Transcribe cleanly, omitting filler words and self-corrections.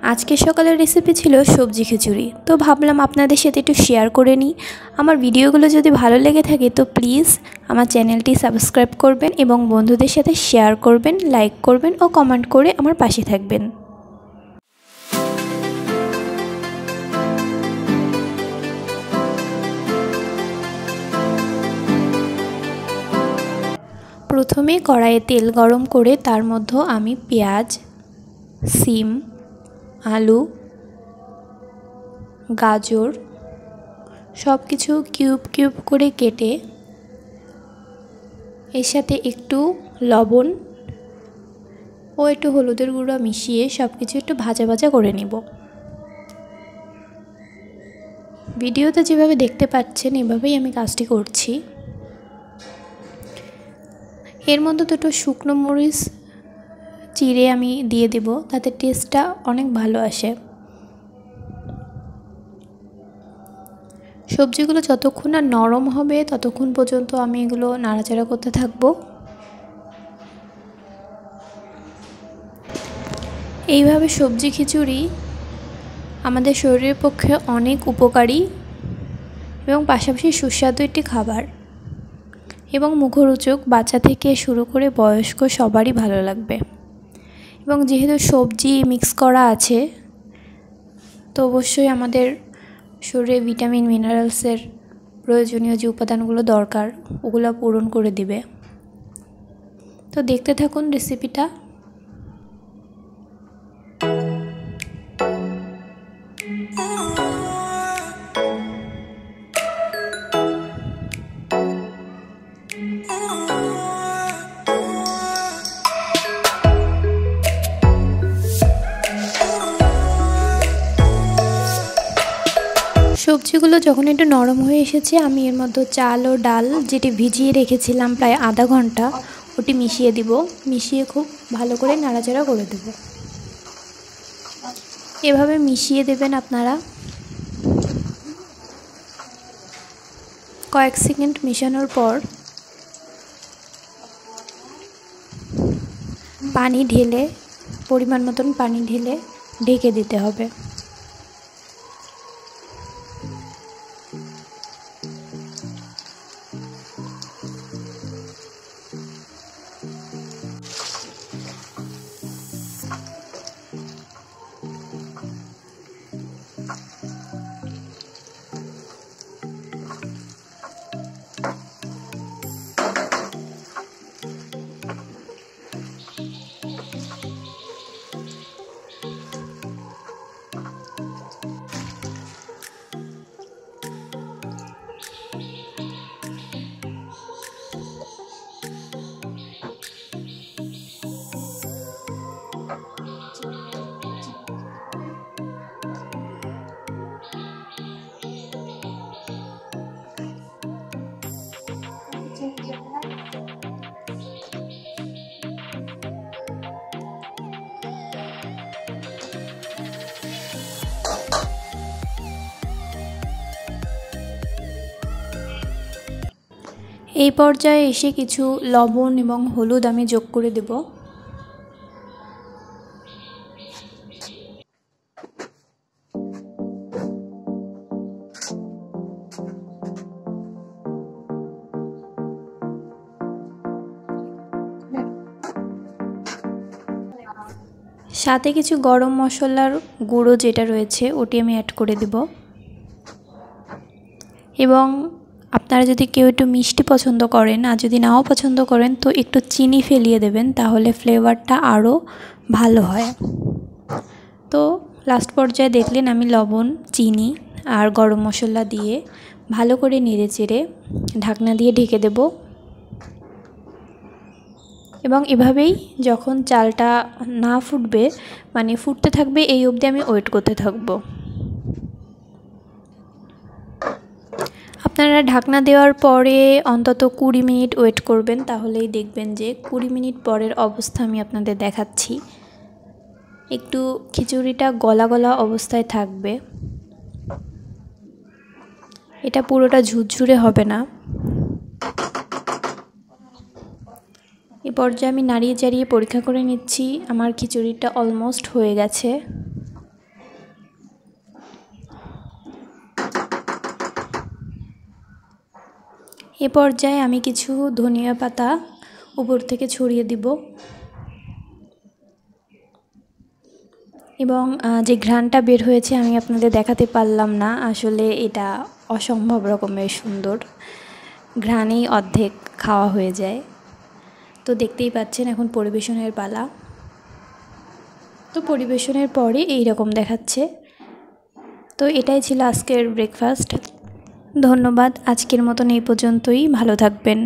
আজকে সকালের রেসিপি ছিল সবজি খিচুড়ি। তো ভাবলাম আপনাদের সাথে একটু শেয়ার করে নিই। আমার ভিডিওগুলো যদি ভালো লেগে থাকে তো প্লিজ আমার চ্যানেলটি সাবস্ক্রাইব করবেন এবং বন্ধুদের সাথে শেয়ার করবেন, লাইক করবেন ও কমেন্ট করে আমার পাশে থাকবেন। প্রথমে কড়াইয়ে তেল গরম করে তার মধ্যে আমি পেঁয়াজ, সিম, আলু, গাজর সব কিছু কিউব কিউব করে কেটে এর সাথে একটু লবণ ও একটু হলুদের গুঁড়ো মিশিয়ে সব কিছু একটু ভাজা ভাজা করে নিব। ভিডিওতে যেভাবে দেখতে পাচ্ছেন এভাবেই আমি কাজটি করছি। এর মধ্যে দুটো শুকনো মরিচ চিড়ে আমি দিয়ে দেব, তাতে টেস্টটা অনেক ভালো আসে। সবজিগুলো যতক্ষণ না নরম হবে ততক্ষণ পর্যন্ত আমি এগুলো নাড়াচাড়া করতে থাকব। এইভাবে সবজি খিচুড়ি আমাদের শরীরের পক্ষে অনেক উপকারী এবং পাশাপাশি সুস্বাদু একটি খাবার এবং মুখরোচক, বাচ্চা থেকে শুরু করে বয়স্ক সবারই ভালো লাগবে। এবং যেহেতু সবজি মিক্স করা আছে তো অবশ্যই আমাদের শরীরে ভিটামিন মিনারেলসের প্রয়োজনীয় যে উপাদানগুলো দরকার ওগুলো পূরণ করে দিবে। তো দেখতে থাকুন রেসিপিটা। সবজিগুলো যখন একটু নরম হয়ে এসেছে আমি এর মধ্যে চাল ও ডাল যেটি ভিজিয়ে রেখেছিলাম প্রায় আধা ঘন্টা ওটি মিশিয়ে দিব। মিশিয়ে খুব ভালো করে নাড়াচাড়া করে দেব। এভাবে মিশিয়ে দেবেন আপনারা। কয়েক সেকেন্ড মেশানোর পর পানি ঢেলে, পরিমাণ মতন পানি ঢেলে ঢেকে দিতে হবে। এই পর্যায়ে এসে কিছু লবণ এবং হলুদ আমি যোগ করে দেব। সাথে কিছু গরম মশলার গুঁড়ো যেটা রয়েছে ওটি আমি অ্যাড করে দেব। এবং আপনারা যদি কেউ একটু মিষ্টি পছন্দ করেন আর যদি নাও পছন্দ করেন তো একটু চিনি ফেলিয়ে দেবেন, তাহলে ফ্লেভারটা আরও ভালো হয়। তো লাস্ট পর্যায়ে দেখলেন আমি লবণ, চিনি আর গরম মশলা দিয়ে ভালো করে নেড়ে চেড়ে ঢাকনা দিয়ে ঢেকে দেব। এবং এভাবেই যখন চালটা না ফুটবে, মানে ফুটতে থাকবে, এই অবধি আমি ওয়েট করতে থাকবো। আপনারা ঢাকনা দেওয়ার পরে অন্তত 20 মিনিট ওয়েট করবেন, তাহলেই দেখবেন যে 20 মিনিট পরের অবস্থা আমি আপনাদের দেখাচ্ছি। একটু খিচুড়িটা গলা গলা অবস্থায় থাকবে, এটা পুরোটা ঝুরঝুরে হবে না। এই পর্যায়ে আমি নাড়িয়ে চাড়িয়ে পরীক্ষা করে নিচ্ছি। আমার খিচুড়িটা অলমোস্ট হয়ে গেছে। এ পর্যায়ে আমি কিছু ধনিয়া পাতা উপর থেকে ছড়িয়ে দিব এবং যে ঘ্রাণটা বের হয়েছে আমি আপনাদের দেখাতে পারলাম না, আসলে এটা অসম্ভব রকমের সুন্দর, ঘ্রাণেই অর্ধেক খাওয়া হয়ে যায়। তো দেখতেই পাচ্ছেন এখন পরিবেশনের পালা। তো পরিবেশনের পরে এই রকম দেখাচ্ছে। তো এটাই ছিল আজকের ব্রেকফাস্ট। ধন্যবাদ, আজকের মতন এই পর্যন্তই, ভালো থাকবেন।